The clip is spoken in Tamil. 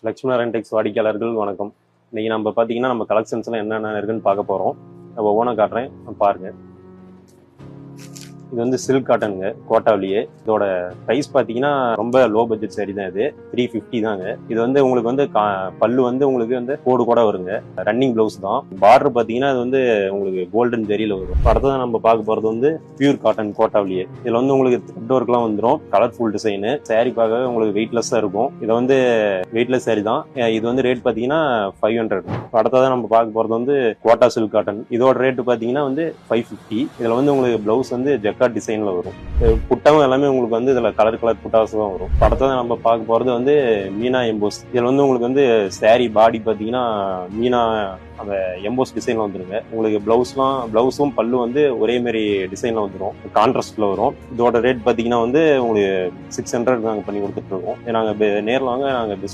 லக்ஷ்மணா ரெண்டெக்ஸ் வாடிக்கையாளர்கள் வணக்கம். இன்னைக்கு நம்ம பார்த்தீங்கன்னா நம்ம கலெக்ஷன்ஸ்லாம் என்னென்ன இருக்குன்னு பார்க்க போகிறோம். நான் ஒவ்வொன்றா காட்டுறேன், பாருங்க. இது வந்து சில்க் காட்டனுங்க, கோட்டாவிலேயே. இதோட ப்ரைஸ் பார்த்தீங்கன்னா ரொம்ப லோ பட்ஜெட் சாரி தான். இது 350 தாங்க. இது வந்து உங்களுக்கு வந்து பல்லு வந்து உங்களுக்கு வந்து கோடு கூட வருங்க. ரன்னிங் பிளவுஸ் தான். பார்டர் பார்த்தீங்கன்னா இது வந்து உங்களுக்கு கோல்டன் ஜெரியில வரும். அடுத்ததான் நம்ம பார்க்க போறது வந்து பியூர் காட்டன் கோட்டாவிலேயே. இதுல வந்து உங்களுக்கு த்ரெட் ஒர்க்லாம் வந்துடும், கலர்ஃபுல் டிசைனு. சாரி பார்க்கவே உங்களுக்கு வெயிட்லெஸ்ஸா இருக்கும். இதை வந்து வெயிட்லெஸ் சாரி தான். இது வந்து ரேட் பார்த்தீங்கன்னா 500. அடுத்ததான் நம்ம பார்க்க போறது வந்து கோட்டா சில்க் காட்டன். இதோட ரேட் பார்த்தீங்கன்னா வந்து 550. இதுல வந்து உங்களுக்கு பிளவுஸ் வந்து ஜக்கார்ட் டிசைன்ல வரும். புட்டாவும் எல்லாமே உங்களுக்கு வந்து இதுல கலர் புட்டாஸ் தான் வரும். அடுத்ததான் நம்ம பார்க்க போறது வந்து மீனா எம்போஸ். இதுல வந்து உங்களுக்கு வந்து சாரி பாடி பாத்தீங்கன்னா மீனா அந்த எம்போஸ் டிசைன்ல வந்துருங்க. உங்களுக்கு பிளவுஸும் பல்லு வந்து ஒரே மாதிரி டிசைன்ல வந்துடும், கான்ட்ராஸ்ட்ல வரும். இதோட ரேட் பாத்தீங்கன்னா வந்து உங்களுக்கு 600 நாங்க பண்ணி கொடுத்துட்டு இருக்கோம். நாங்க நேரில் வாங்க, நாங்க